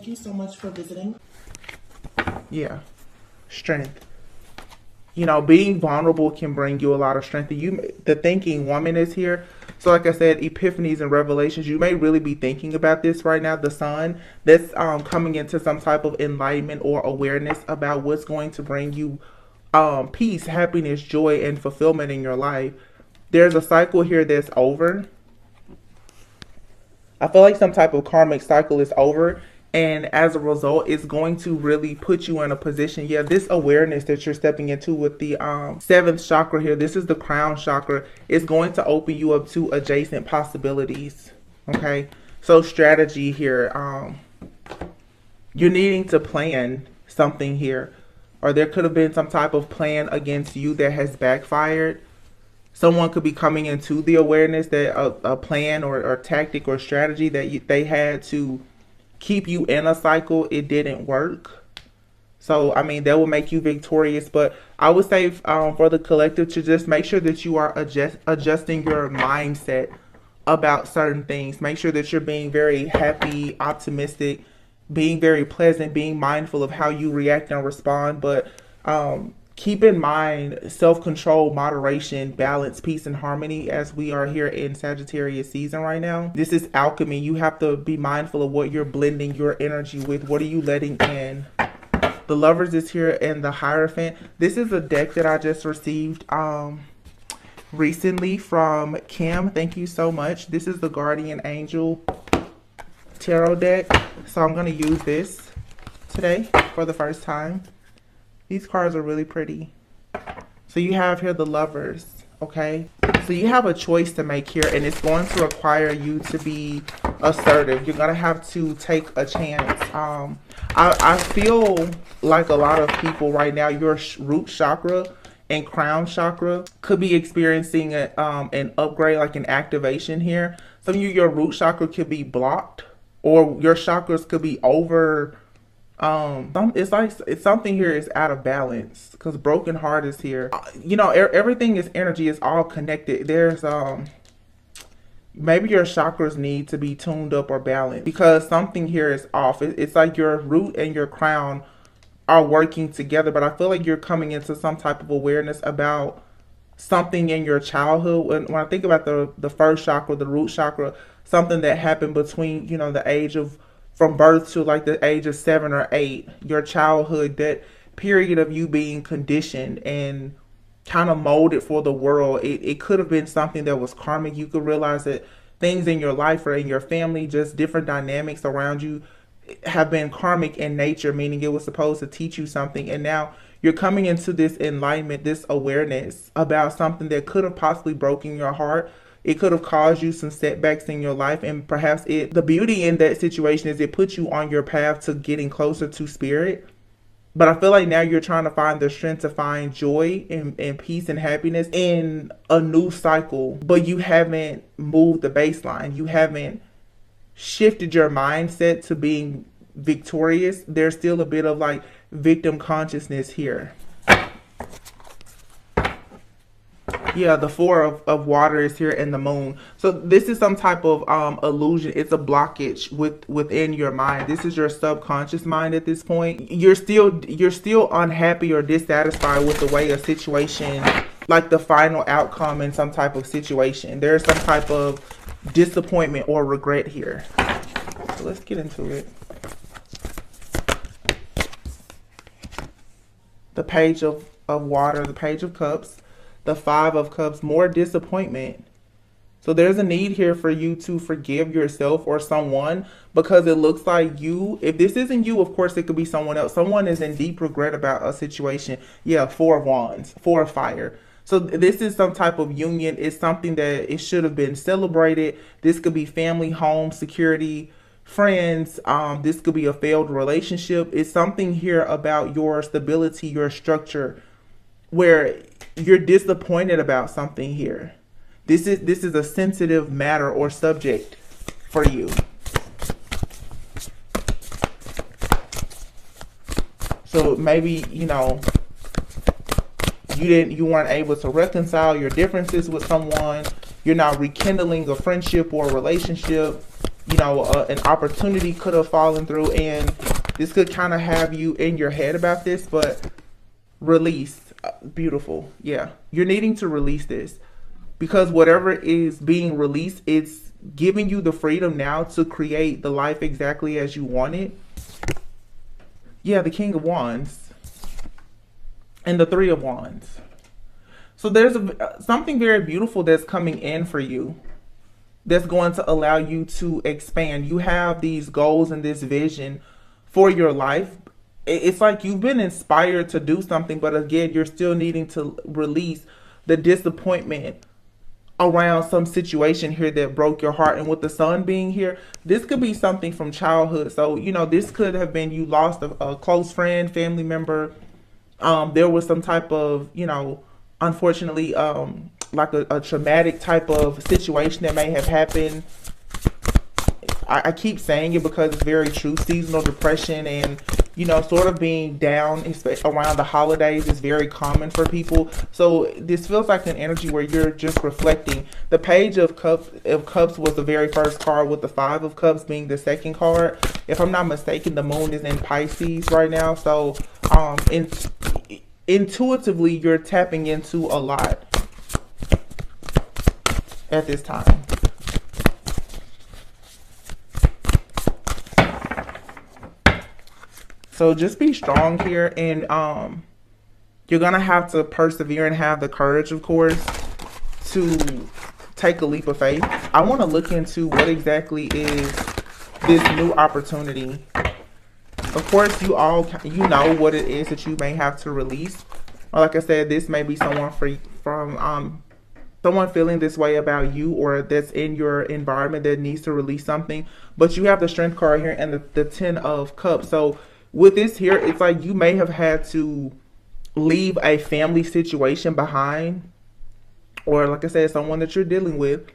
you so much for visiting. Yeah, strength. You know, being vulnerable can bring you a lot of strength. The thinking woman is here. So like I said, epiphanies and revelations, you may really be thinking about this right now. The sun, that's coming into some type of enlightenment or awareness about what's going to bring you peace, happiness, joy, and fulfillment in your life. There's a cycle here that's over. I feel like some type of karmic cycle is over, and as a result, it's going to really put you in a position. Yeah, this awareness that you're stepping into with the seventh chakra here, this is the crown chakra, is going to open you up to adjacent possibilities. Okay, so strategy here. You're needing to plan something here, or there could have been some type of plan against you that has backfired. Someone could be coming into the awareness that a plan or tactic or strategy that they had to keep you in a cycle, it didn't work. So, I mean, that will make you victorious. But I would say for the collective to just make sure that you are adjusting your mindset about certain things. Make sure that you're being very happy, optimistic, being very pleasant, being mindful of how you react and respond. But keep in mind self-control, moderation, balance, peace, and harmony as we are here in Sagittarius season right now. This is alchemy. You have to be mindful of what you're blending your energy with. What are you letting in? The Lovers is here and the Hierophant. This is a deck that I just received recently from Kim. Thank you so much. This is the Guardian Angel Tarot deck. So I'm going to use this today for the first time. These cards are really pretty. So you have here the Lovers, okay? So you have a choice to make here, and it's going to require you to be assertive. You're going to have to take a chance. I feel like a lot of people right now, your root chakra and crown chakra could be experiencing an upgrade, like an activation here. Some of you, your root chakra could be blocked, or your chakras could be over. It's like something here is out of balance because broken heart is here. You know, everything is energy. It's all connected. There's maybe your chakras need to be tuned up or balanced because something here is off. It's like your root and your crown are working together, but I feel like you're coming into some type of awareness about something in your childhood. When I think about the first chakra, the root chakra, something that happened between, you know, the age of from birth to like the age of 7 or 8, your childhood, that period of you being conditioned and kind of molded for the world. It could have been something that was karmic. You could realize that things in your life or in your family, just different dynamics around you, have been karmic in nature, meaning it was supposed to teach you something. And now you're coming into this enlightenment, this awareness about something that could have possibly broken your heart. It could have caused you some setbacks in your life, and perhaps the beauty in that situation is it puts you on your path to getting closer to spirit. But I feel like now you're trying to find the strength to find joy and peace and happiness in a new cycle, but you haven't moved the baseline. You haven't shifted your mindset to being victorious. There's still a bit of like victim consciousness here. Yeah, the Four of Water is here and the Moon. So this is some type of illusion. It's a blockage within your mind. This is your subconscious mind at this point. You're still unhappy or dissatisfied with the way a situation, like the final outcome in some type of situation. There's some type of disappointment or regret here. So let's get into it. The Page of Water, the Page of Cups. The Five of Cups, more disappointment. So there's a need here for you to forgive yourself or someone, because it looks like you, if this isn't you, of course it could be someone else. Someone is in deep regret about a situation. Yeah, Four of Wands, Four of Fire. So this is some type of union. It's something that it should have been celebrated. This could be family, home, security, friends. This could be a failed relationship. It's something here about your stability, your structure, where you're disappointed about something here. This is a sensitive matter or subject for you. So maybe, you know, you weren't able to reconcile your differences with someone. You're not rekindling a friendship or a relationship. you know, an opportunity could have fallen through, and this could kind of have you in your head about this, but release. Beautiful. Yeah. You're needing to release this because whatever is being released, it's giving you the freedom now to create the life exactly as you want it. Yeah, the King of Wands and the Three of Wands. So there's something very beautiful that's coming in for you that's going to allow you to expand. You have these goals and this vision for your life. It's like you've been inspired to do something, but again, you're still needing to release the disappointment around some situation here that broke your heart. And with the sun being here, this could be something from childhood. So, you know, this could have been you lost a close friend, family member. There was some type of, you know, unfortunately, like a traumatic type of situation that may have happened. I keep saying it because it's very true. Seasonal depression and, you know, sort of being down around the holidays is very common for people. So this feels like an energy where you're just reflecting. The Page of Cups was the very first card, with the Five of Cups being the second card. If I'm not mistaken, the moon is in Pisces right now. So intuitively, you're tapping into a lot at this time. So just be strong here, and you're going to have to persevere and have the courage, of course, to take a leap of faith. I want to look into what exactly is this new opportunity. Of course, you know what it is that you may have to release. Or like I said, this may be someone from someone feeling this way about you, or that's in your environment that needs to release something. But you have the Strength card here and the Ten of Cups. So with this here, it's like you may have had to leave a family situation behind, or like I said, someone that you're dealing with.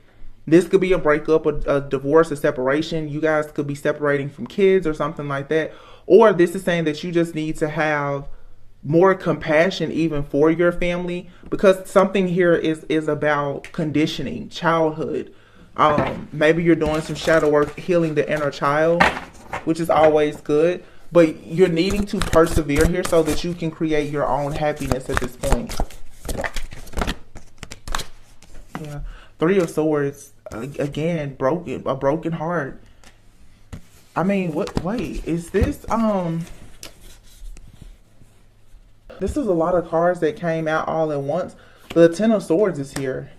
This could be a breakup, a divorce, a separation. You guys could be separating from kids or something like that. Or this is saying that you just need to have more compassion even for your family, because something here is about conditioning, childhood. Maybe you're doing some shadow work, healing the inner child, which is always good. But you're needing to persevere here so that you can create your own happiness at this point. Yeah. Three of Swords. Again, a broken heart. I mean, wait, is this, this is a lot of cards that came out all at once. The Ten of Swords is here.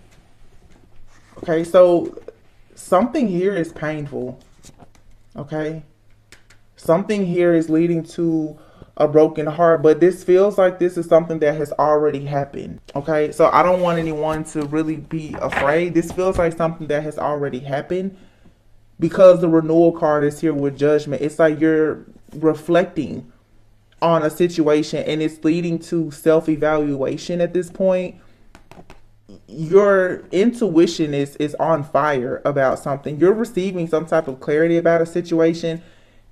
Okay, so something here is painful. Okay. Something here is leading to a broken heart, but this feels like this is something that has already happened. Okay, so I don't want anyone to really be afraid. This feels like something that has already happened, because the Renewal card is here with Judgment. It's like you're reflecting on a situation, and it's leading to self-evaluation at this point. Your intuition is on fire about something. You're receiving some type of clarity about a situation.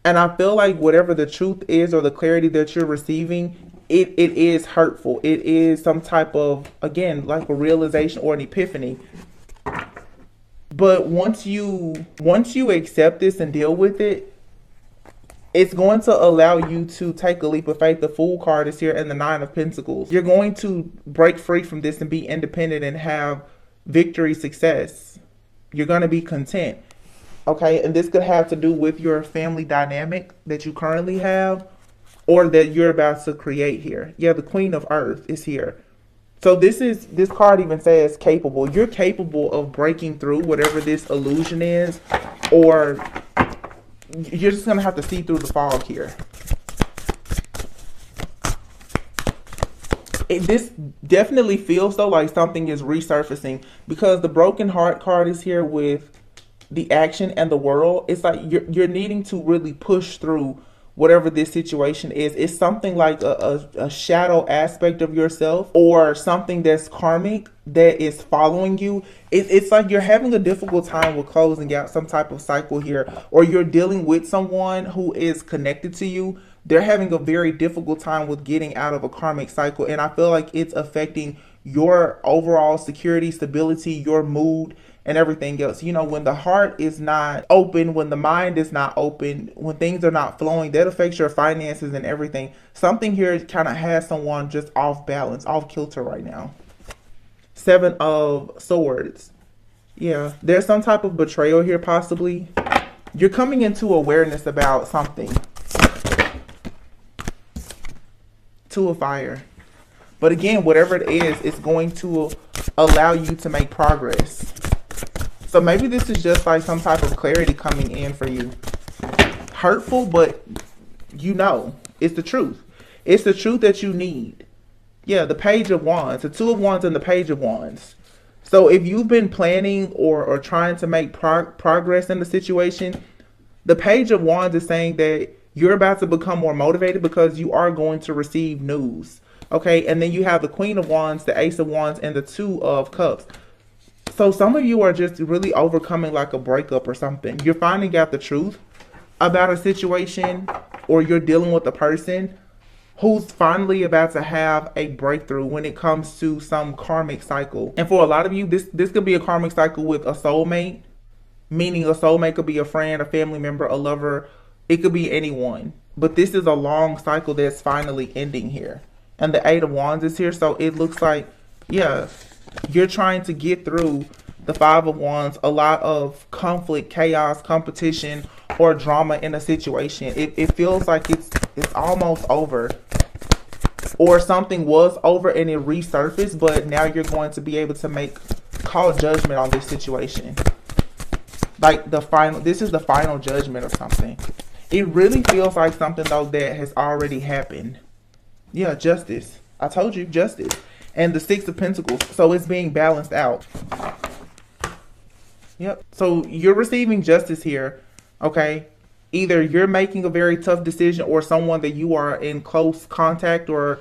And I feel like whatever the truth is, or the clarity that you're receiving, it is hurtful. It is some type of, again, like a realization or an epiphany. But once you accept this and deal with it, it's going to allow you to take a leap of faith. The Fool card is here, and the Nine of Pentacles. You're going to break free from this and be independent and have victory, success. You're going to be content. Okay, and this could have to do with your family dynamic that you currently have, or that you're about to create here. Yeah, the Queen of Earth is here. So this card even says capable. You're capable of breaking through whatever this illusion is, or you're just going to have to see through the fog here. This definitely feels though like something is resurfacing, because the Broken Heart card is here with the action and the world. It's like you're needing to really push through whatever this situation is. It's something like a shadow aspect of yourself, or something that's karmic that is following you. It's like you're having a difficult time with closing out some type of cycle here, or you're dealing with someone who is connected to you. They're having a very difficult time with getting out of a karmic cycle, and I feel like it's affecting your overall security, stability, your mood, and everything else. You know, when the heart is not open, when the mind is not open, when things are not flowing, that affects your finances and everything. Something here kind of has someone just off balance, off kilter right now. 7 of Swords. Yeah, there's some type of betrayal here possibly. You're coming into awareness about something. 2 of Fire. But again, whatever it is, it's going to allow you to make progress. So maybe this is just like some type of clarity coming in for you. Hurtful, but you know, it's the truth. It's the truth that you need. Yeah, the Page of Wands, the 2 of Wands and the Page of Wands. So if you've been planning or trying to make progress in the situation, the Page of Wands is saying that you're about to become more motivated because you are going to receive news. Okay, and then you have the Queen of Wands, the Ace of Wands, and the 2 of Cups. So some of you are just really overcoming like a breakup or something. You're finding out the truth about a situation, or you're dealing with a person who's finally about to have a breakthrough when it comes to some karmic cycle. And for a lot of you, this could be a karmic cycle with a soulmate, meaning a soulmate could be a friend, a family member, a lover. It could be anyone. But this is a long cycle that's finally ending here. And the 8 of Wands is here, so it looks like, yeah, you're trying to get through the 5 of Wands, a lot of conflict, chaos, competition, or drama in a situation. It feels like it's almost over. Or something was over and it resurfaced, but now you're going to be able to call judgment on this situation. Like this is the final judgment or something. It really feels like something though that has already happened. Yeah, justice. I told you, justice. And the 6 of Pentacles. So it's being balanced out. Yep. So you're receiving justice here. Okay. Either you're making a very tough decision, or someone that you are in close contact or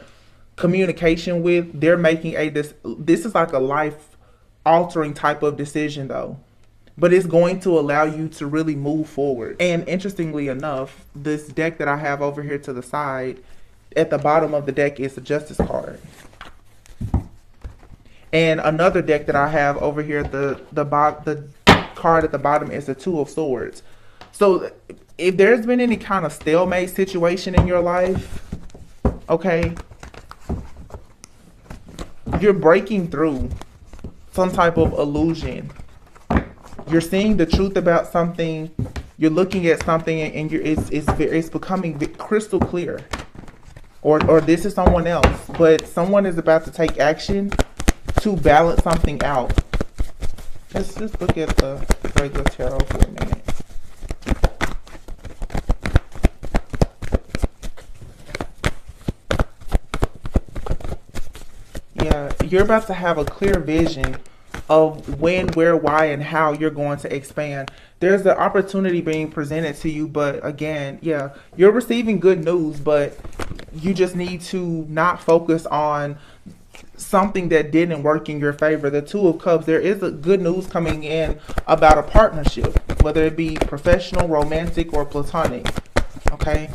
communication with, they're making this is like a life altering type of decision though. But it's going to allow you to really move forward. And interestingly enough, this deck that I have over here to the side, at the bottom of the deck is the Justice card. And another deck that I have over here, the card at the bottom is the 2 of Swords. So if there's been any kind of stalemate situation in your life, okay, you're breaking through some type of illusion. You're seeing the truth about something. You're looking at something, and it's becoming crystal clear. Or this is someone else, but someone is about to take action to balance something out. Let's just look at the regular tarot for a minute. Yeah, you're about to have a clear vision of when, where, why, and how you're going to expand. There's the opportunity being presented to you, but again, yeah, you're receiving good news, but you just need to not focus on something that didn't work in your favor. The 2 of Cups, there is a good news coming in about a partnership, whether it be professional, romantic, or platonic. Okay?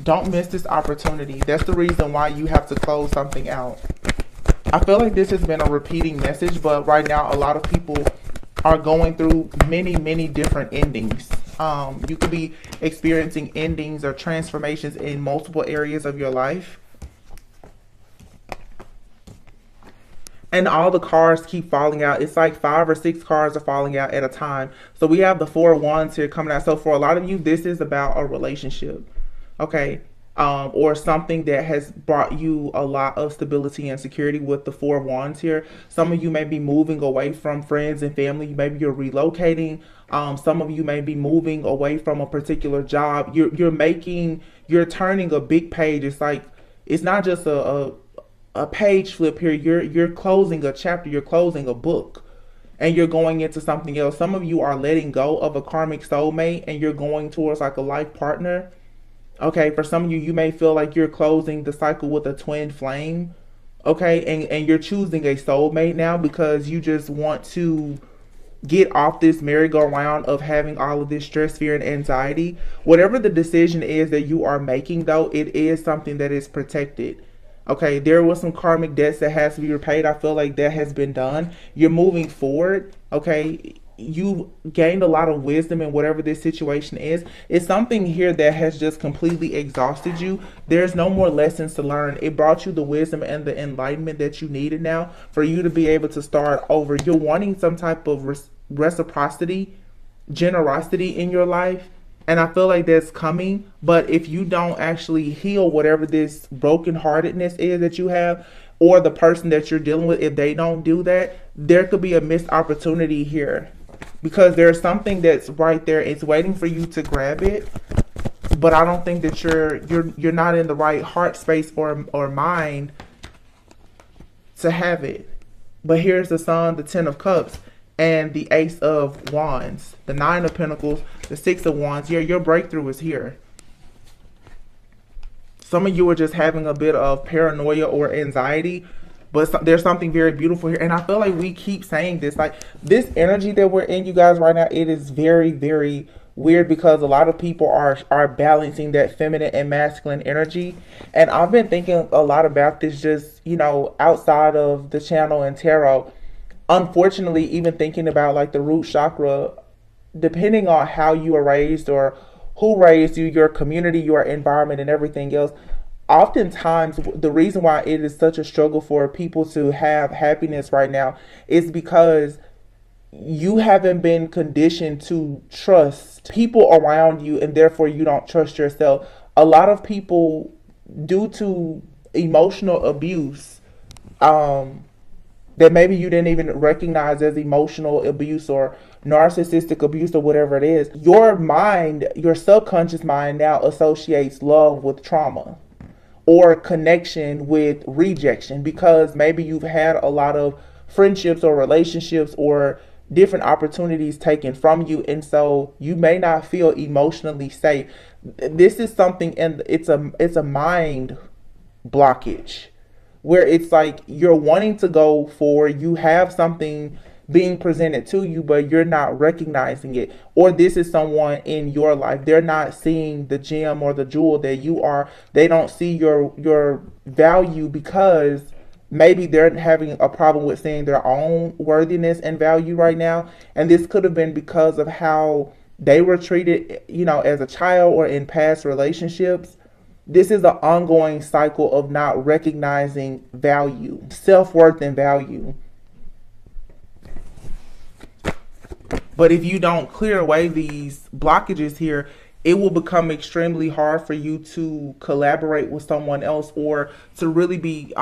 Don't miss this opportunity. That's the reason why you have to close something out. I feel like this has been a repeating message, but right now a lot of people are going through many different endings. You could be experiencing endings or transformations in multiple areas of your life. And all the cards keep falling out. It's like 5 or 6 cards are falling out at a time. So we have the 4 of Wands here coming out. So for a lot of you, this is about a relationship. Okay. Or something that has brought you a lot of stability and security with the 4 of Wands here. Some of you may be moving away from friends and family. Maybe you're relocating. Some of you may be moving away from a particular job. You're turning a big page. It's like, it's not just a page flip here. You're closing a chapter. You're closing a book. And you're going into something else. Some of you are letting go of a karmic soulmate and you're going towards like a life partner. Okay, for some of you, you may feel like you're closing the cycle with a twin flame. Okay, and you're choosing a soulmate now because you just want to get off this merry-go-round of having all of this stress, fear, and anxiety. Whatever the decision is that you are making, though, it is something that is protected. Okay, there was some karmic debts that has to be repaid. I feel like that has been done. You're moving forward. Okay, you gained a lot of wisdom in whatever this situation is. It's something here that has just completely exhausted you. There's no more lessons to learn. It brought you the wisdom and the enlightenment that you needed now for you to be able to start over. You're wanting some type of reciprocity, generosity in your life. And I feel like that's coming. But if you don't actually heal whatever this brokenheartedness is that you have, or the person that you're dealing with, if they don't do that, there could be a missed opportunity here. Because there's something that's right there. It's waiting for you to grab it. But I don't think that you're not in the right heart space or mind to have it. But here's the Sun, the Ten of Cups, and the Ace of Wands, the Nine of Pentacles, the Six of Wands. Yeah, your breakthrough is here. Some of you are just having a bit of paranoia or anxiety, but there's something very beautiful here. And I feel like we keep saying this, like this energy that we're in, you guys, right now, it is very, very weird because a lot of people are balancing that feminine and masculine energy. And I've been thinking a lot about this just, you know, outside of the channel and tarot. Unfortunately, even thinking about like the root chakra, depending on how you are raised or who raised you, your community, your environment, and everything else, oftentimes the reason why it is such a struggle for people to have happiness right now is because you haven't been conditioned to trust people around you, and therefore you don't trust yourself. A lot of people, due to emotional abuse, that maybe you didn't even recognize as emotional abuse or narcissistic abuse or whatever it is, your mind, your subconscious mind now associates love with trauma or connection with rejection, because maybe you've had a lot of friendships or relationships or different opportunities taken from you, and so you may not feel emotionally safe. This is something, and it's a mind blockage where it's like you're wanting to go forward, you have something being presented to you, but you're not recognizing it. Or this is someone in your life, they're not seeing the gem or the jewel that you are. They don't see your value because maybe they're having a problem with seeing their own worthiness and value right now. And this could have been because of how they were treated, you know, as a child or in past relationships. This is an ongoing cycle of not recognizing value, self-worth and value. But if you don't clear away these blockages here, it will become extremely hard for you to collaborate with someone else or to really be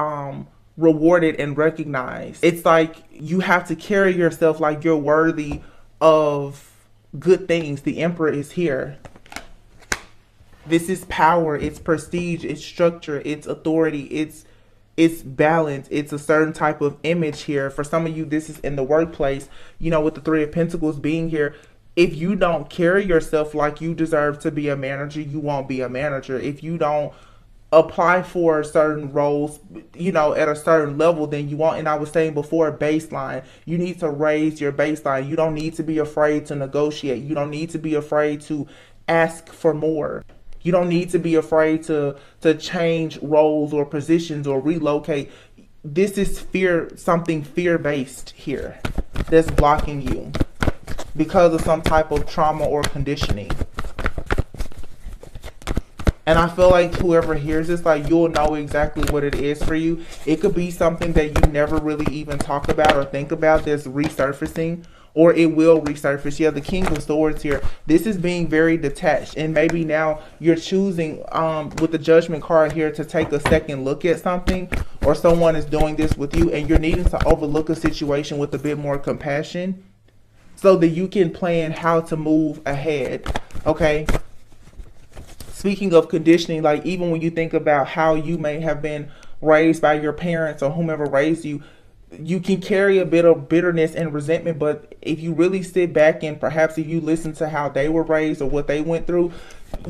rewarded and recognized. It's like you have to carry yourself like you're worthy of good things. The Emperor is here. This is power, it's prestige, it's structure, it's authority, it's balance, it's a certain type of image here. For some of you, this is in the workplace, you know, with the Three of Pentacles being here. If you don't carry yourself like you deserve to be a manager, you won't be a manager. If you don't apply for certain roles, you know, at a certain level, then you won't. And I was saying before, baseline, you need to raise your baseline. You don't need to be afraid to negotiate. You don't need to be afraid to ask for more. You don't need to be afraid to change roles or positions or relocate. This is fear, something fear-based here that's blocking you because of some type of trauma or conditioning. And I feel like whoever hears this, like, you'll know exactly what it is for you. It could be something that you never really even talk about or think about that's resurfacing, or it will resurface. Yeah, the King of Swords here. This is being very detached, and maybe now you're choosing with the Judgment card here to take a second look at something, or someone is doing this with you, and you're needing to overlook a situation with a bit more compassion so that you can plan how to move ahead. Okay. Speaking of conditioning, like even when you think about how you may have been raised by your parents or whomever raised you, you can carry a bit of bitterness and resentment. But if you really sit back and perhaps if you listen to how they were raised or what they went through,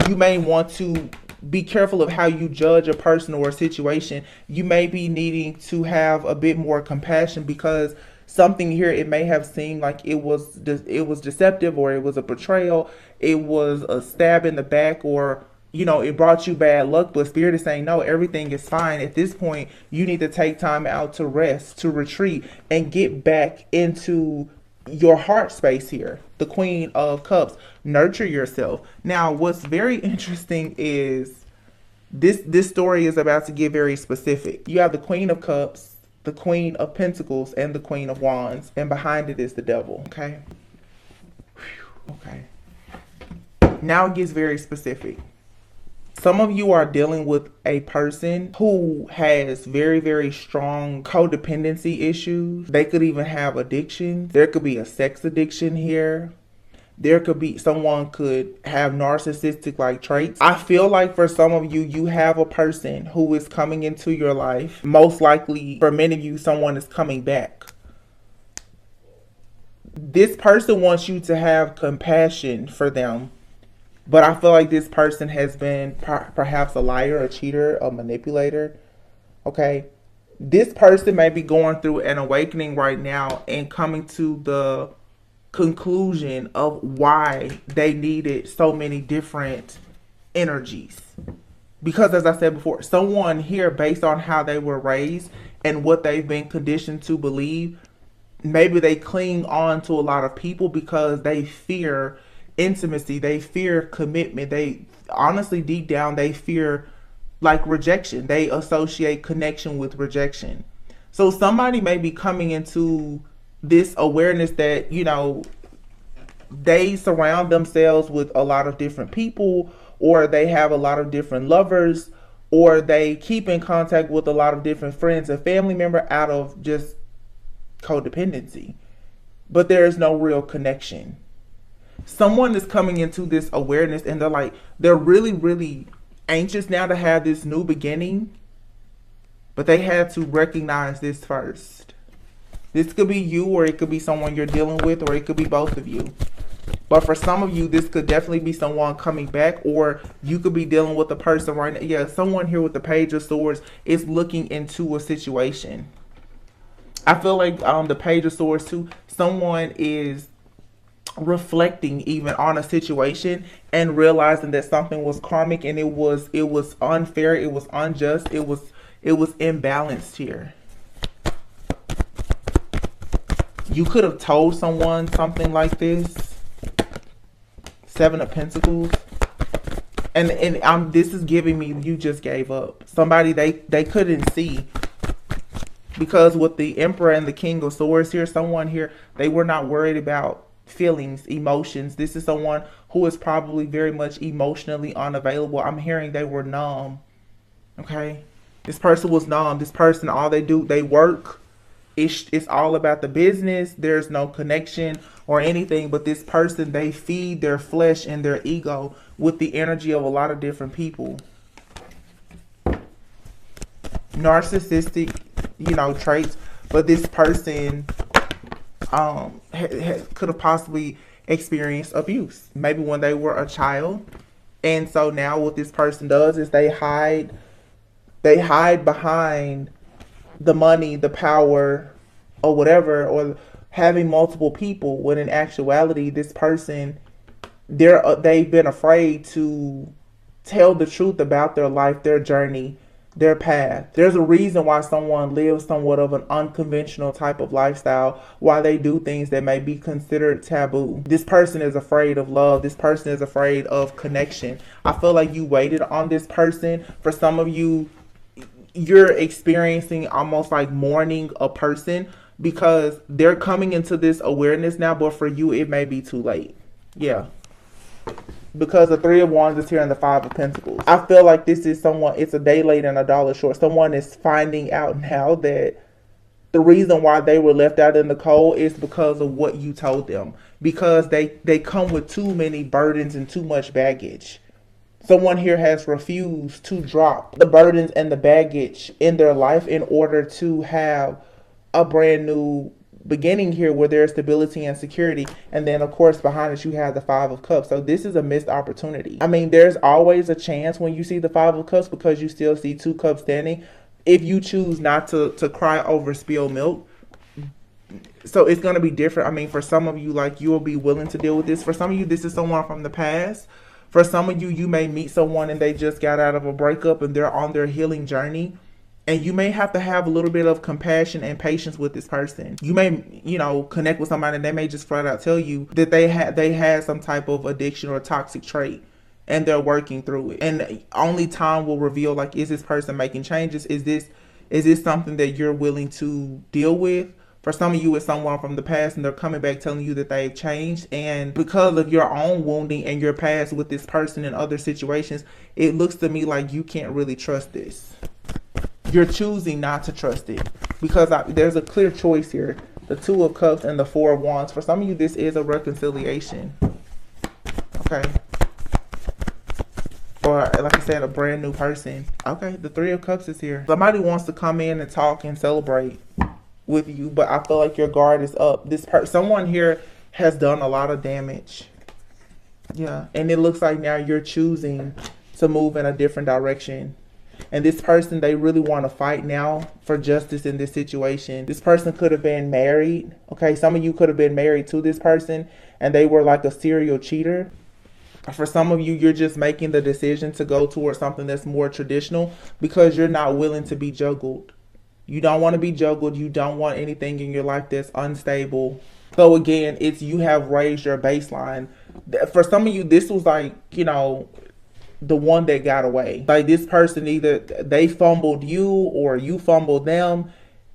you may want to be careful of how you judge a person or a situation. You may be needing to have a bit more compassion because something here, it may have seemed like it was deceptive, or it was a betrayal, it was a stab in the back, or it brought you bad luck, but Spirit is saying, no, everything is fine. At this point, you need to take time out to rest, to retreat, and get back into your heart space here. The Queen of Cups. Nurture yourself. Now, what's very interesting is this story is about to get very specific. You have the Queen of Cups, the Queen of Pentacles, and the Queen of Wands, and behind it is the Devil. Okay. Okay. Now it gets very specific. Some of you are dealing with a person who has very, very strong codependency issues. They could even have addictions. There could be a sex addiction here. There could be, someone could have narcissistic like traits. I feel like for some of you, you have a person who is coming into your life. Most likely for many of you, someone is coming back. This person wants you to have compassion for them. But I feel like this person has been perhaps a liar, a cheater, a manipulator. Okay. This person may be going through an awakening right now and coming to the conclusion of why they needed so many different energies. Because as I said before, someone here, based on how they were raised and what they've been conditioned to believe, maybe they cling on to a lot of people because they fear intimacy, they fear commitment, they honestly deep down they fear like rejection. They associate connection with rejection. So somebody may be coming into this awareness that they surround themselves with a lot of different people, or they have a lot of different lovers, or they keep in contact with a lot of different friends and family members out of just codependency, but there is no real connection. Someone is coming into this awareness and they're really, really anxious now to have this new beginning, but they had to recognize this first. This could be you, or it could be someone you're dealing with, or it could be both of you. But for some of you, this could definitely be someone coming back, or you could be dealing with a person right now. Yeah, someone here with the Page of Swords is looking into a situation. I feel like the Page of Swords too, someone is reflecting even on a situation and realizing that something was karmic and it was unfair, it was unjust, it was imbalanced here. You could have told someone something like this. Seven of Pentacles. And this is giving me you just gave up. Somebody they couldn't see. Because with the Emperor and the King of Swords here, someone here, they were not worried about feelings, emotions. This is someone who is probably very much emotionally unavailable. I'm hearing they were numb. Okay. This person was numb. This person, all they do, they work. It's all about the business. There's no connection or anything. But this person, they feed their flesh and their ego with the energy of a lot of different people. Narcissistic, traits. But this person could have possibly experienced abuse. Maybe when they were a child. And so now what this person does is they hide behind the money, the power, or whatever, or having multiple people, when in actuality this person, they've been afraid to tell the truth about their life, their journey, their path. There's a reason why someone lives somewhat of an unconventional type of lifestyle, why they do things that may be considered taboo. This person is afraid of love. This person is afraid of connection. I feel like you waited on this person. For some of you, you're experiencing almost like mourning a person because they're coming into this awareness now, but for you, it may be too late. Yeah. Because the Three of Wands is here and the Five of Pentacles. I feel like this is someone, it's a day late and a dollar short. Someone is finding out now that the reason why they were left out in the cold is because of what you told them. Because they come with too many burdens and too much baggage. Someone here has refused to drop the burdens and the baggage in their life in order to have a brand new beginning here where there's stability and security. And then of course behind it you have the Five of Cups. So this is a missed opportunity. I mean, there's always a chance when you see the Five of Cups because you still see two cups standing. If you choose not to cry over spilled milk. So it's going to be different. I mean, for some of you, like, you will be willing to deal with this. For some of you, this is someone from the past. For some of you, you may meet someone and they just got out of a breakup and they're on their healing journey. And you may have to have a little bit of compassion and patience with this person. You may, connect with somebody and they may just flat out tell you that they had some type of addiction or toxic trait and they're working through it. And only time will reveal, like, is this person making changes? Is this something that you're willing to deal with? For some of you, it's someone from the past and they're coming back telling you that they've changed. And because of your own wounding and your past with this person in other situations, it looks to me like you can't really trust this. You're choosing not to trust it because there's a clear choice here. The Two of Cups and the Four of Wands. For some of you, this is a reconciliation. Okay. Or, like I said, a brand new person. Okay, the Three of Cups is here. Somebody wants to come in and talk and celebrate with you, but I feel like your guard is up. Someone here has done a lot of damage. Yeah, and it looks like now you're choosing to move in a different direction. And this person, they really want to fight now for justice in this situation. This person could have been married. Okay, some of you could have been married to this person and they were like a serial cheater. For some of you, you're just making the decision to go towards something that's more traditional because you're not willing to be juggled. You don't want to be juggled. You don't want anything in your life that's unstable. So again, it's you have raised your baseline. For some of you, this was like, the one that got away. Like this person, either they fumbled you or you fumbled them.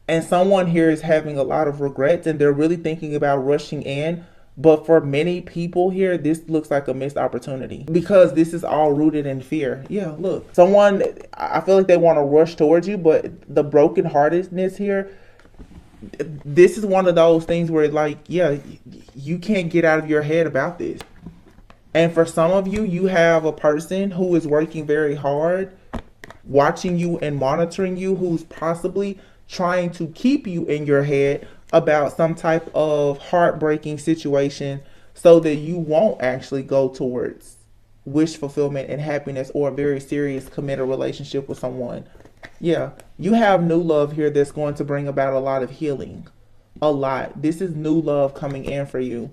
And someone here is having a lot of regrets and they're really thinking about rushing in. But for many people here, this looks like a missed opportunity because this is all rooted in fear. Yeah, look, I feel like they want to rush towards you, but the brokenheartedness here, this is one of those things where like, yeah, you can't get out of your head about this. And for some of you, you have a person who is working very hard, watching you and monitoring you, who's possibly trying to keep you in your head about some type of heartbreaking situation so that you won't actually go towards wish fulfillment and happiness or a very serious committed relationship with someone. Yeah, you have new love here that's going to bring about a lot of healing. A lot. This is new love coming in for you.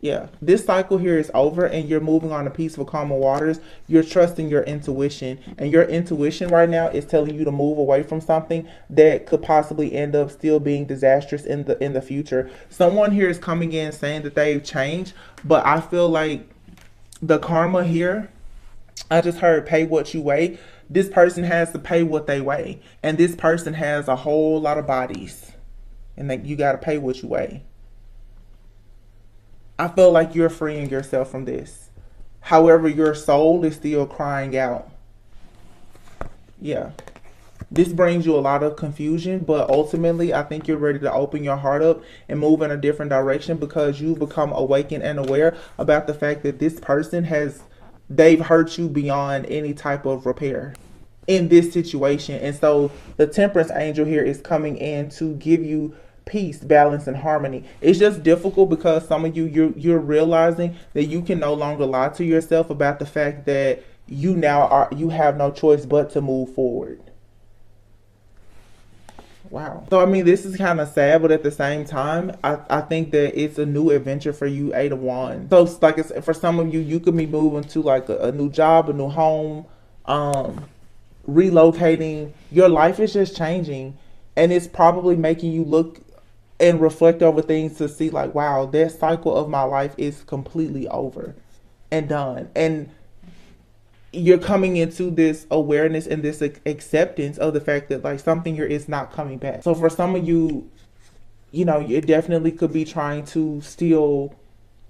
Yeah, this cycle here is over and you're moving on to peaceful, calmer waters. You're trusting your intuition, and your intuition right now is telling you to move away from something that could possibly end up still being disastrous in the future. Someone here is coming in saying that they've changed, but I feel like the karma here, I just heard pay what you weigh. This person has to pay what they weigh, and this person has a whole lot of bodies, and that you got to pay what you weigh. I feel like you're freeing yourself from this. However, your soul is still crying out. Yeah. This brings you a lot of confusion, but ultimately, I think you're ready to open your heart up and move in a different direction because you've become awakened and aware about the fact that this person they've hurt you beyond any type of repair in this situation. And so the Temperance Angel here is coming in to give you peace, balance, and harmony. It's just difficult because some of you're realizing that you can no longer lie to yourself about the fact that you have no choice but to move forward. Wow. So I mean, this is kind of sad, but at the same time, I think that it's a new adventure for you, Eight of Wands. So like for some of you, you could be moving to like a new job, a new home, relocating. Your life is just changing, and it's probably making you look and reflect over things to see like, wow, that cycle of my life is completely over and done. And you're coming into this awareness and this acceptance of the fact that like something here is not coming back. So for some of you, you definitely could be trying to still,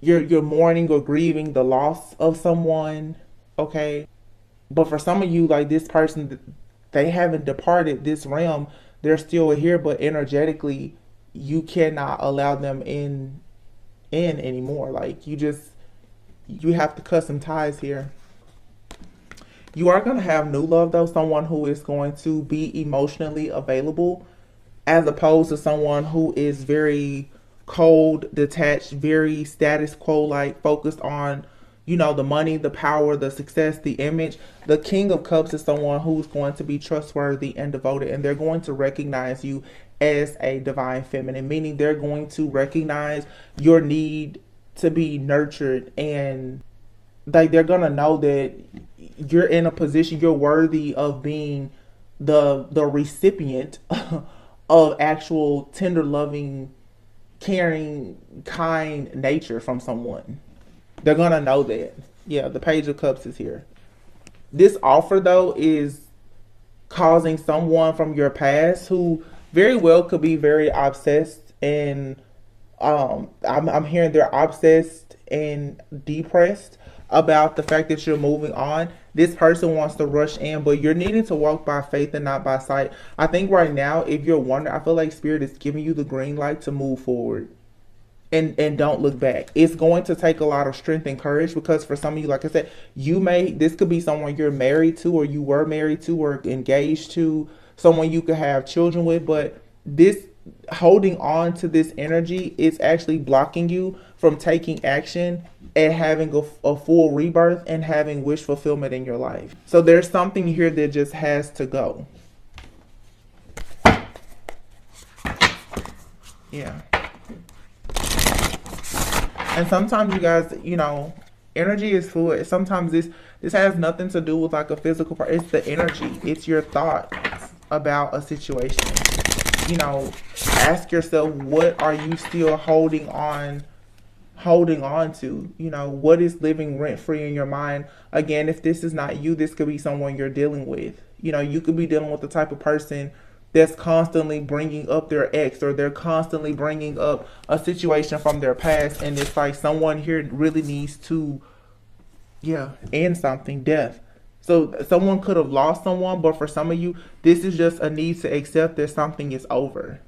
you're mourning or grieving the loss of someone. Okay. But for some of you, like this person, they haven't departed this realm. They're still here, but energetically, you cannot allow them in anymore. Like you have to cut some ties here. You are going to have new love though, someone who is going to be emotionally available as opposed to someone who is very cold, detached, very status quo, like focused on, the money, the power, the success, the image. The King of Cups is someone who's going to be trustworthy and devoted, and they're going to recognize you as a divine feminine, meaning they're going to recognize your need to be nurtured and like they're gonna know that you're in a position, you're worthy of being the recipient of actual tender, loving, caring, kind nature from someone. They're gonna know that. Yeah, the Page of Cups is here. This offer though is causing someone from your past who very well could be very obsessed and I'm hearing they're obsessed and depressed about the fact that you're moving on. This person wants to rush in, but you're needing to walk by faith and not by sight. I think right now, if you're wondering, I feel like Spirit is giving you the green light to move forward. And don't look back. It's going to take a lot of strength and courage, because for some of you, like I said, this could be someone you're married to, or you were married to, or engaged to, someone you could have children with, but this holding on to this energy is actually blocking you from taking action and having a full rebirth and having wish fulfillment in your life. So there's something here that just has to go. Yeah. And sometimes you guys, energy is fluid. Sometimes this has nothing to do with like a physical part. It's the energy. It's your thoughts about a situation. Ask yourself, what are you still holding on to? What is living rent free in your mind? Again, if this is not you, this could be someone you're dealing with. You could be dealing with the type of person that's constantly bringing up their ex, or they're constantly bringing up a situation from their past, and it's like someone here really needs to end something, death. So someone could have lost someone, but for some of you, this is just a need to accept that something is over.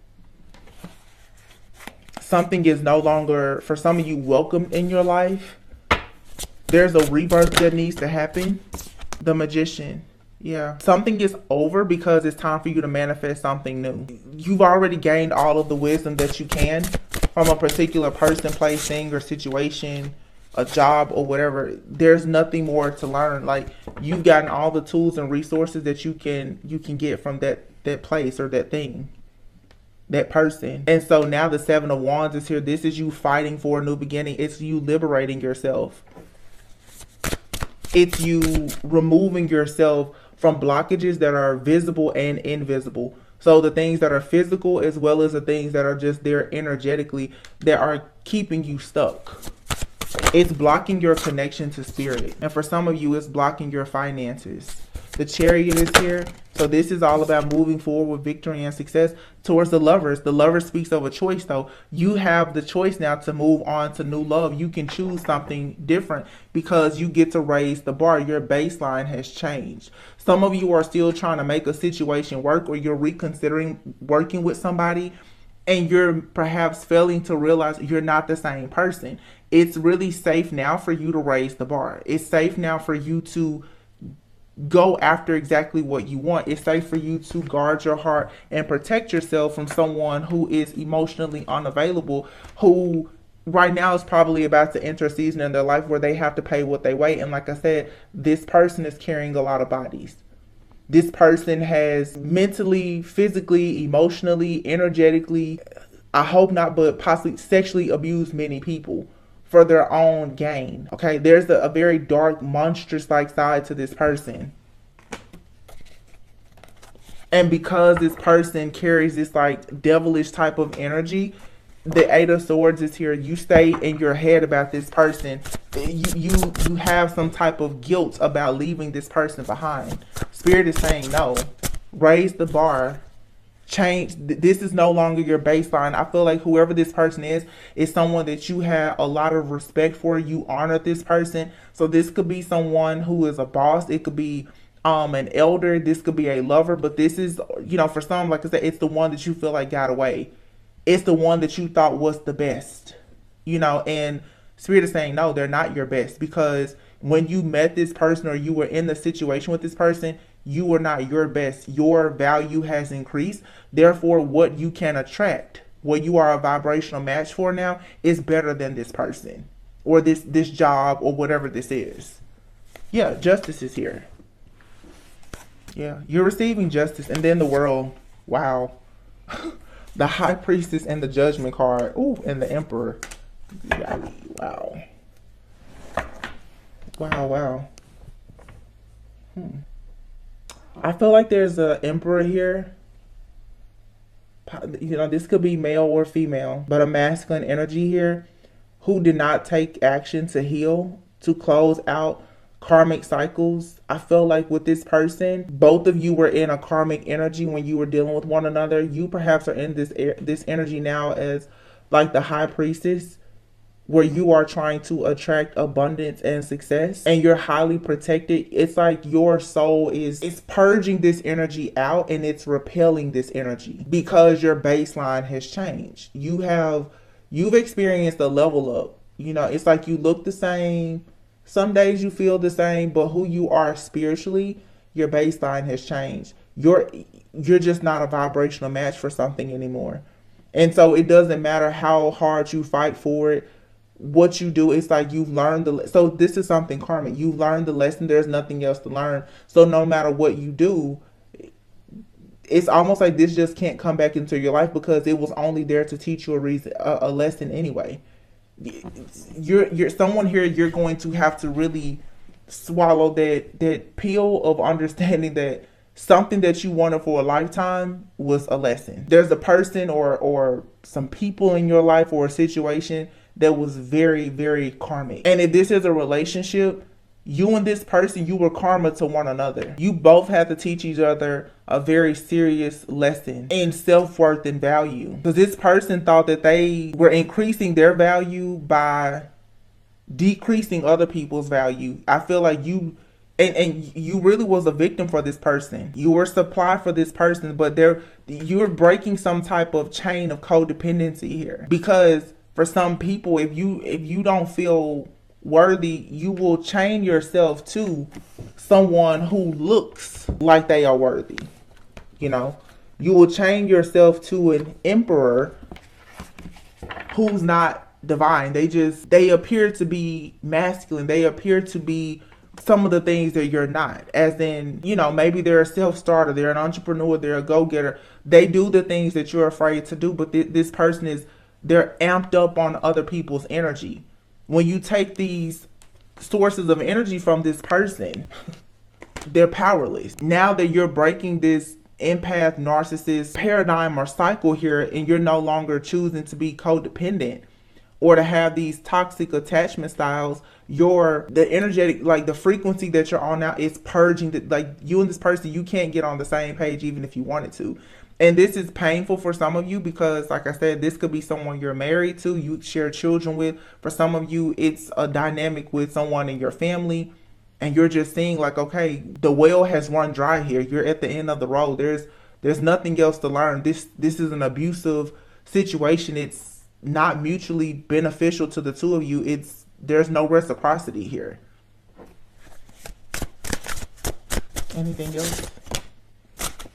Something is no longer, for some of you, welcome in your life. There's a rebirth that needs to happen. The Magician. Yeah. Something is over because it's time for you to manifest something new. You've already gained all of the wisdom that you can from a particular person, place, thing, or situation, a job, or whatever. There's nothing more to learn. Like, you've gotten all the tools and resources that you can get from that place or that thing, that person. And so now the Seven of Wands is here. This is you fighting for a new beginning. It's you liberating yourself. It's you removing yourself from blockages that are visible and invisible. So the things that are physical, as well as the things that are just there energetically, that are keeping you stuck. It's blocking your connection to spirit. And for some of you, it's blocking your finances. The Chariot is here. So this is all about moving forward with victory and success towards the Lovers. The Lover speaks of a choice, though. You have the choice now to move on to new love. You can choose something different because you get to raise the bar. Your baseline has changed. Some of you are still trying to make a situation work, or you're reconsidering working with somebody, and you're perhaps failing to realize you're not the same person. It's really safe now for you to raise the bar. It's safe now for you to go after exactly what you want. It's safe for you to guard your heart and protect yourself from someone who is emotionally unavailable, who right now is probably about to enter a season in their life where they have to pay what they weigh. And like I said, this person is carrying a lot of bodies. This person has mentally, physically, emotionally, energetically, I hope not, but possibly sexually abused many people for their own gain. Okay, there's a very dark, monstrous-like side to this person. And because this person carries this like devilish type of energy, the Eight of Swords is here. You stay in your head about this person. You have some type of guilt about leaving this person behind. Spirit is saying no. Raise the bar. Change. This is no longer your baseline. I feel like whoever this person is someone that you have a lot of respect for. You honor this person. So this could be someone who is a boss. It could be an elder. This could be a lover. But this is, for some, like I said, it's the one that you feel like got away. It's the one that you thought was the best. And Spirit is saying no, they're not your best, because when you met this person or you were in the situation with this person, you were not your best. Your value has increased. Therefore, what you can attract, what you are a vibrational match for now, is better than this person or this job or whatever this is. Yeah, justice is here. Yeah, you're receiving justice. And then the World. Wow. The High Priestess and the Judgment card. Ooh, and the Emperor. Wow. Wow, wow. I feel like there's an emperor here. You know, this could be male or female, but a masculine energy here who did not take action to heal, to close out karmic cycles. I feel like with this person, both of you were in a karmic energy when you were dealing with one another. You perhaps are in this energy now as like the high priestess, where you are trying to attract abundance and success, and you're highly protected. It's like your soul is purging this energy out, and it's repelling this energy because your baseline has changed. You've experienced a level up. You know, it's like you look the same. Some days you feel the same, but who you are spiritually, your baseline has changed. You're just not a vibrational match for something anymore. And so it doesn't matter how hard you fight for it. What you do, it's like you've learned so this is something karmic. You've learned the lesson. There's nothing else to learn. So no matter what you do, it's almost like this just can't come back into your life because it was only there to teach you a lesson anyway. You're someone here. You're going to have to really swallow that pill of understanding that something that you wanted for a lifetime was a lesson. There's a person or some people in your life or a situation that was very, very karmic. And if this is a relationship, you and this person, you were karma to one another. You both had to teach each other a very serious lesson in self-worth and value. Because this person thought that they were increasing their value by decreasing other people's value. I feel like you really was a victim for this person. You were supply for this person, but you're breaking some type of chain of codependency here. Because for some people, if you don't feel worthy, you will chain yourself to someone who looks like they are worthy. You know, you will chain yourself to an emperor who's not divine. They appear to be masculine. They appear to be some of the things that you're not. As in, you know, maybe they're a self-starter, they're an entrepreneur, they're a go-getter. They do the things that you're afraid to do, but this person they're amped up on other people's energy. When you take these sources of energy from this person, they're powerless. Now that you're breaking this empath narcissist paradigm or cycle here, and you're no longer choosing to be codependent or to have these toxic attachment styles, the energetic, like the frequency that you're on now is purging. Like you and this person, you can't get on the same page even if you wanted to. And this is painful for some of you because, like I said, this could be someone you're married to, you share children with. For some of you, it's a dynamic with someone in your family. And you're just seeing like, okay, the well has run dry here. You're at the end of the road. There's nothing else to learn. This is an abusive situation. It's not mutually beneficial to the two of you. There's no reciprocity here. Anything else?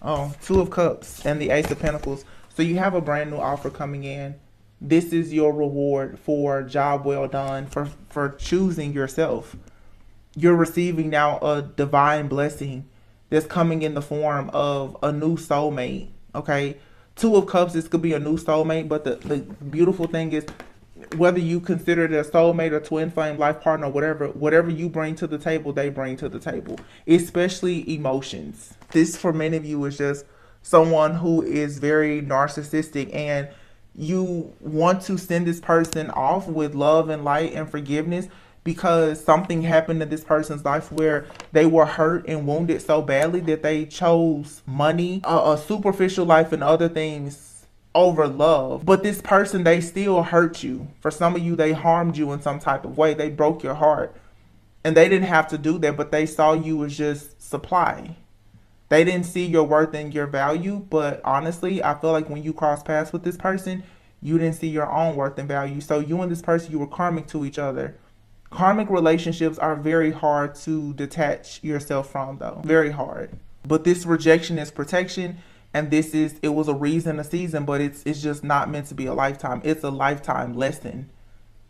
Oh, Two of Cups and the Ace of Pentacles. So you have a brand new offer coming in. This is your reward for job well done, for choosing yourself. You're receiving now a divine blessing that's coming in the form of a new soulmate. Okay, Two of Cups, this could be a new soulmate, but the beautiful thing is, whether you consider it a soulmate or twin flame life partner, whatever you bring to the table, they bring to the table, especially emotions. This for many of you is just someone who is very narcissistic, and you want to send this person off with love and light and forgiveness because something happened in this person's life where they were hurt and wounded so badly that they chose money, a superficial life, and other things over love. But this person, they still hurt you. For some of you, they harmed you in some type of way. They broke your heart. And they didn't have to do that, but they saw you as just supply. They didn't see your worth and your value. But honestly, I feel like when you cross paths with this person, you didn't see your own worth and value. So you and this person, you were karmic to each other. Karmic relationships are very hard to detach yourself from, though. Very hard. But this rejection is protection. And it was a reason, a season, but it's just not meant to be a lifetime. It's a lifetime lesson,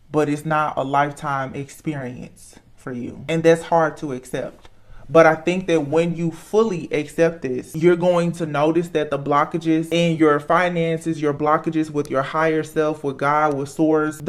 but it's not a lifetime experience for you. And that's hard to accept. But I think that when you fully accept this, you're going to notice that the blockages in your finances, your blockages with your higher self, with God, with source,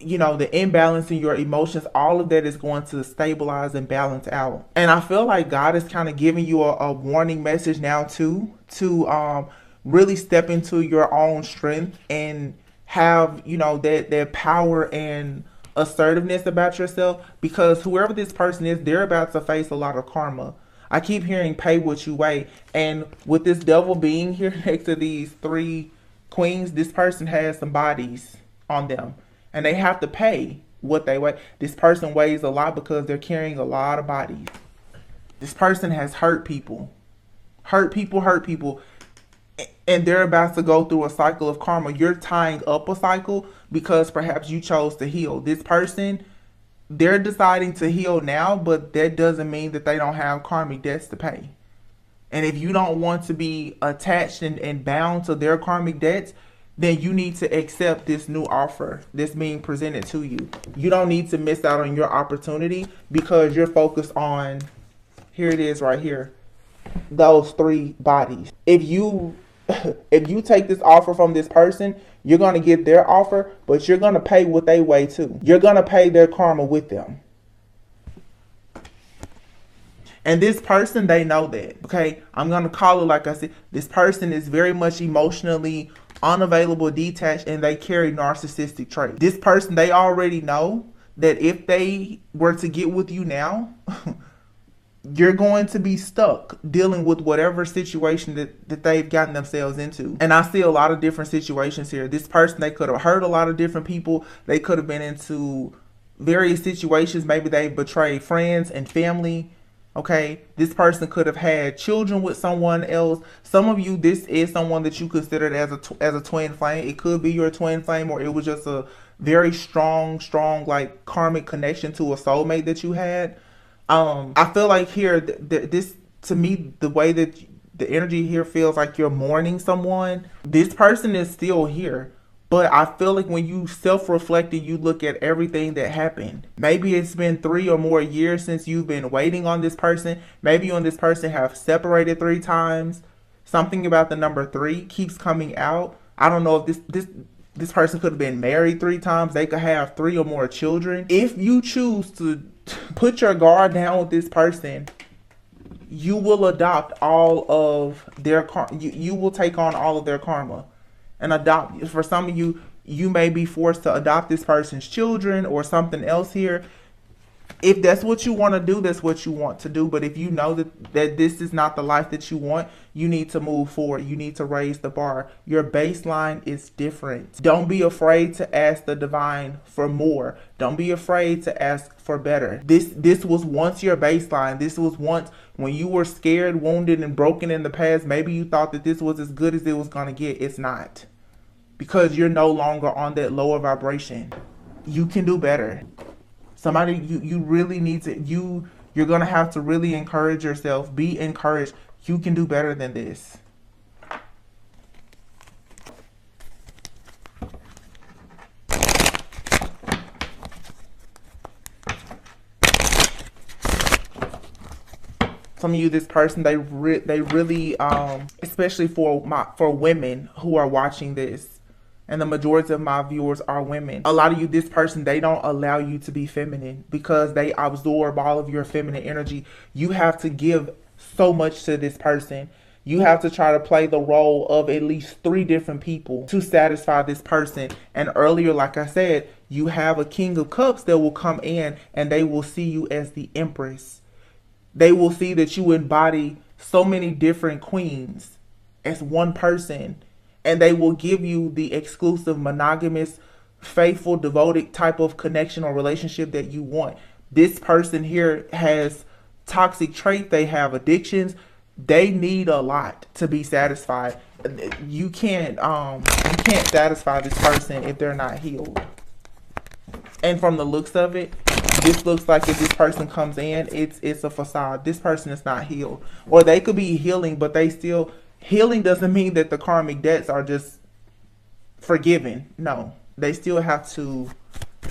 you know, the imbalance in your emotions, all of that is going to stabilize and balance out. And I feel like God is kind of giving you a warning message now too, to really step into your own strength and have, you know, that power and assertiveness about yourself, because whoever this person is, they're about to face a lot of karma. I keep hearing pay what you weigh, and with this devil being here next to these 3 queens, this person has some bodies on them and they have to pay what they weigh. This person weighs a lot because they're carrying a lot of bodies. This person has hurt people, and they're about to go through a cycle of karma. You're tying up a cycle because perhaps you chose to heal. This person, they're deciding to heal now, but that doesn't mean that they don't have karmic debts to pay. And if you don't want to be attached and bound to their karmic debts, then you need to accept this new offer that's being presented to you. You don't need to miss out on your opportunity because you're focused on, here it is right here, those 3 bodies. If you take this offer from this person, you're going to get their offer, but you're going to pay what they weigh too. You're going to pay their karma with them. And this person, they know that. Okay, I'm going to call it like I said. This person is very much emotionally unavailable, detached, and they carry narcissistic traits. This person, they already know that if they were to get with you now, you're going to be stuck dealing with whatever situation that they've gotten themselves into. And I see a lot of different situations here. This person, they could have hurt a lot of different people. They could have been into various situations. Maybe they betrayed friends and family. Okay, this person could have had children with someone else. Some of you, this is someone that you considered as a twin flame. It could be your twin flame, or it was just a very strong like karmic connection to a soulmate that you had. I feel like here, this, to me, the way that the energy here feels like you're mourning someone. This person is still here. But I feel like when you self-reflect and you look at everything that happened, maybe it's been 3 or more years since you've been waiting on this person. Maybe you and this person have separated 3 times. Something about the number 3 keeps coming out. I don't know if this person could have been married 3 times. They could have 3 or more children. If you choose to put your guard down with this person, you will adopt all of their karma. You will take on all of their karma. And adopt. For some of you, you may be forced to adopt this person's children or something else here. If that's what you want to do, that's what you want to do. But if you know that this is not the life that you want, you need to move forward. You need to raise the bar. Your baseline is different. Don't be afraid to ask the divine for more. Don't be afraid to ask for better. This was once your baseline. This was once when you were scared, wounded, and broken in the past. Maybe you thought that this was as good as it was going to get. It's not. Because you're no longer on that lower vibration. You can do better. Somebody, you really need to, you're going to have to really encourage yourself. Be encouraged. You can do better than this. Some of you, this person, they really, especially for women who are watching this, and the majority of my viewers are women. A lot of you, this person, they don't allow you to be feminine because they absorb all of your feminine energy. You have to give so much to this person. You have to try to play the role of at least 3 different people to satisfy this person. And earlier, like I said, you have a King of Cups that will come in and they will see you as the Empress. They will see that you embody so many different queens as one person. And they will give you the exclusive, monogamous, faithful, devoted type of connection or relationship that you want. This person here has toxic traits. They have addictions. They need a lot to be satisfied. You can't satisfy this person if they're not healed. And from the looks of it, this looks like if this person comes in, it's a facade. This person is not healed. Or they could be healing, but they still... Healing doesn't mean that the karmic debts are just forgiven. No, they still have to,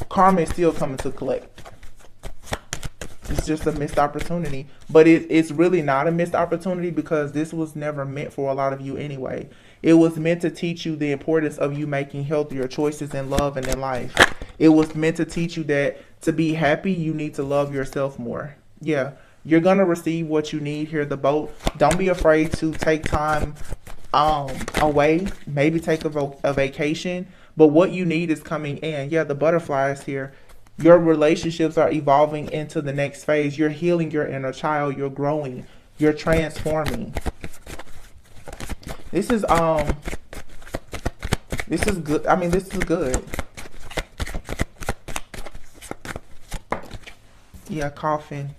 karma is still coming to collect. It's just a missed opportunity. But it's really not a missed opportunity, because this was never meant for a lot of you anyway. It was meant to teach you the importance of you making healthier choices in love and in life. It was meant to teach you that to be happy, you need to love yourself more. Yeah, you're going to receive what you need here, the boat. Don't be afraid to take time away. Maybe take a vacation. But what you need is coming in. Yeah, the butterfly is here. Your relationships are evolving into the next phase. You're healing your inner child. You're growing. You're transforming. This is good. I mean, this is good. Yeah, coffin.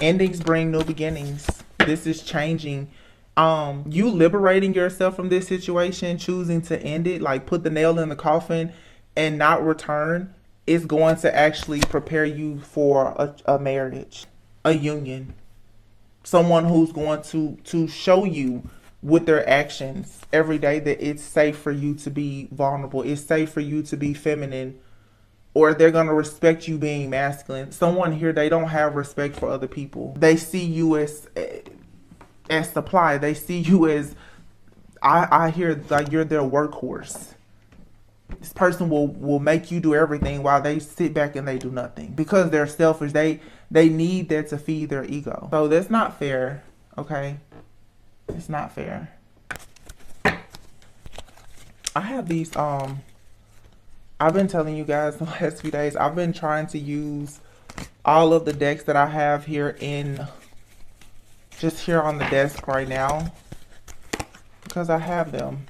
Endings bring new beginnings. This is changing. You liberating yourself from this situation, choosing to end it, like put the nail in the coffin and not return, is going to actually prepare you for a marriage, a union. Someone who's going to show you with their actions every day that it's safe for you to be vulnerable. It's safe for you to be feminine, or they're going to respect you being masculine. Someone here, they don't have respect for other people. They see you as supply. They see you as, I hear like you're their workhorse. This person will make you do everything while they sit back and they do nothing, because they're selfish. They need that to feed their ego. So that's not fair, okay? It's not fair. I have these, I've been telling you guys the last few days, I've been trying to use all of the decks that I have here just here on the desk right now, because I have them.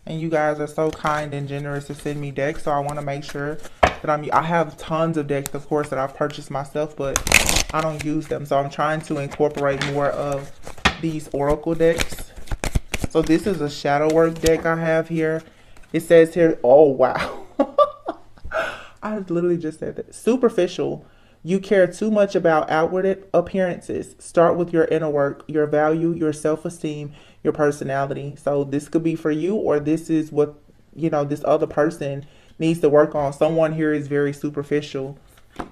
And you guys are so kind and generous to send me decks, so I want to make sure that I have tons of decks, of course, that I've purchased myself, but I don't use them. So I'm trying to incorporate more of these oracle decks. So this is a shadow work deck I have here. It says here, oh wow. I literally just said that. Superficial. You care too much about outward appearances. Start with your inner work, your value, your self-esteem, your personality. So this could be for you, or this is what, this other person needs to work on. Someone here is very superficial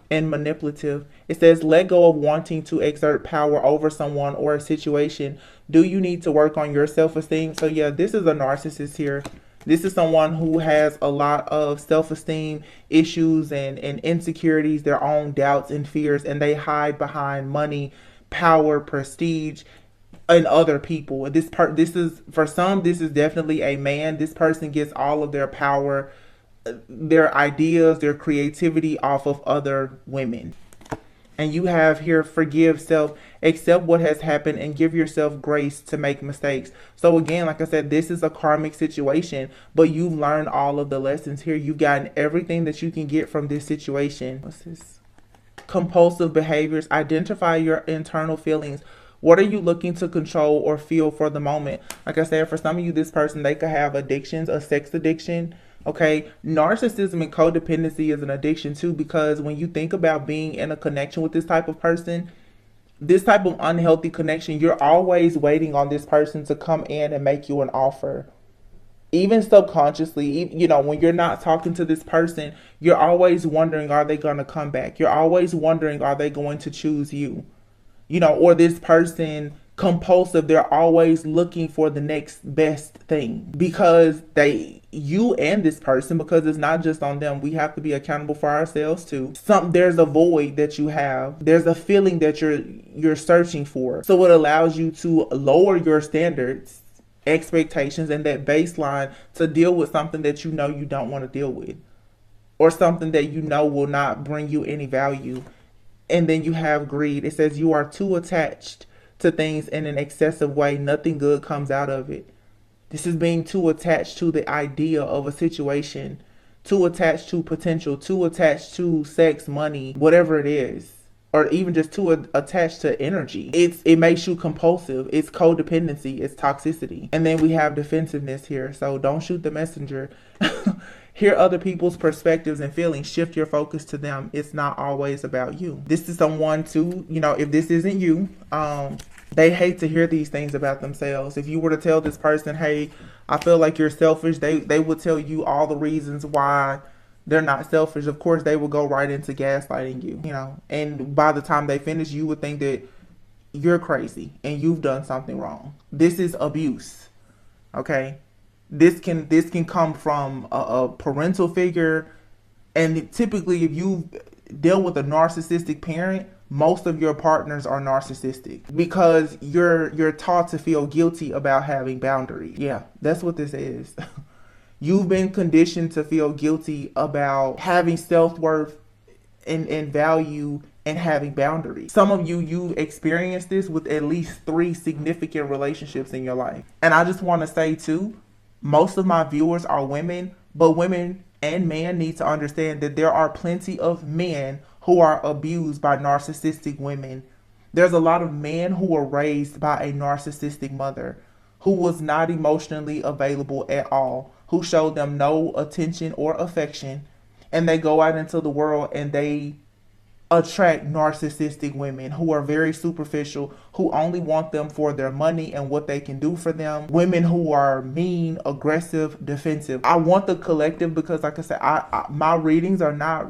and manipulative. It says, let go of wanting to exert power over someone or a situation. Do you need to work on your self-esteem? So yeah, this is a narcissist here. This is someone who has a lot of self-esteem issues and insecurities, their own doubts and fears, and they hide behind money, power, prestige, and other people. For some, this is definitely a man. This person gets all of their power, their ideas, their creativity off of other women. And you have here, forgive self, accept what has happened, and give yourself grace to make mistakes. So again, like I said, this is a karmic situation, but you've learned all of the lessons here. You've gotten everything that you can get from this situation. What's this? Compulsive behaviors. Identify your internal feelings. What are you looking to control or feel for the moment? Like I said, for some of you, this person, they could have addictions, a sex addiction. Okay, narcissism and codependency is an addiction too, because when you think about being in a connection with this type of person, this type of unhealthy connection, you're always waiting on this person to come in and make you an offer. Even subconsciously, when you're not talking to this person, you're always wondering, are they going to come back? You're always wondering, are they going to choose you? Or this person, compulsive, they're always looking for the next best thing, because you and this person, because it's not just on them, we have to be accountable for ourselves too. There's a void that you have, there's a feeling that you're searching for, so it allows you to lower your standards, expectations, and that baseline to deal with something that you don't want to deal with, or something that will not bring you any value. And then you have greed. It says you are too attached to things in an excessive way. Nothing good comes out of it. This is being too attached to the idea of a situation, too attached to potential, too attached to sex, money, whatever it is, or even just too attached to energy. It makes you compulsive. It's codependency. It's toxicity. And then we have defensiveness here. So don't shoot the messenger. Hear other people's perspectives and feelings. Shift your focus to them. It's not always about you. This is someone too, if this isn't you, they hate to hear these things about themselves. If you were to tell this person, hey, I feel like you're selfish, they would tell you all the reasons why They're not selfish. Of course, they will go right into gaslighting you, and by the time they finish, you would think that you're crazy and you've done something wrong. This is abuse. Okay? This can come from a parental figure, and typically if you deal with a narcissistic parent, most of your partners are narcissistic because you're taught to feel guilty about having boundaries. Yeah, that's what this is. You've been conditioned to feel guilty about having self-worth and value and having boundaries. Some of you experienced this with at least 3 significant relationships in your life. And I just want to say too, most of my viewers are women, but women and men need to understand that there are plenty of men who are abused by narcissistic women. There's a lot of men who were raised by a narcissistic mother who was not emotionally available at all, who showed them no attention or affection, and they go out into the world and they attract narcissistic women who are very superficial, who only want them for their money and what they can do for them. Women who are mean, aggressive, defensive. I want the collective because, like I said, my readings are not,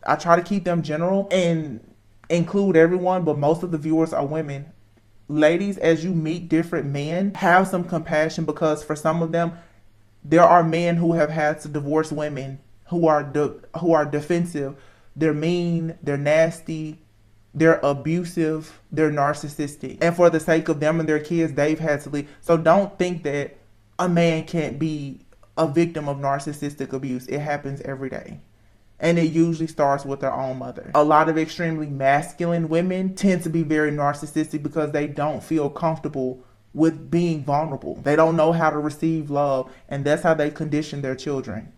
I try to keep them general and include everyone, but most of the viewers are women. Ladies, as you meet different men, have some compassion, because for some of them, there are men who have had to divorce women who are defensive. They're mean, they're nasty, they're abusive, they're narcissistic. And for the sake of them and their kids, they've had to leave. So don't think that a man can't be a victim of narcissistic abuse. It happens every day. And it usually starts with their own mother. A lot of extremely masculine women tend to be very narcissistic because they don't feel comfortable with being vulnerable. They don't know how to receive love, and that's how they condition their children.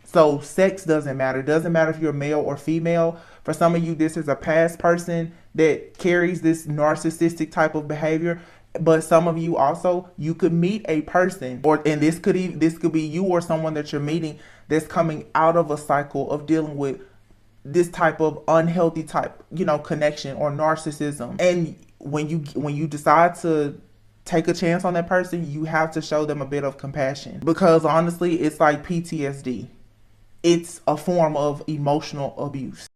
So sex doesn't matter. It doesn't matter if you're male or female. For some of you, this is a past person that carries this narcissistic type of behavior. But some of you also, you could meet a person, and this could be you or someone that you're meeting that's coming out of a cycle of dealing with this type of unhealthy type, connection or narcissism. And when you decide to take a chance on that person, you have to show them a bit of compassion, because honestly, it's like PTSD. It's a form of emotional abuse.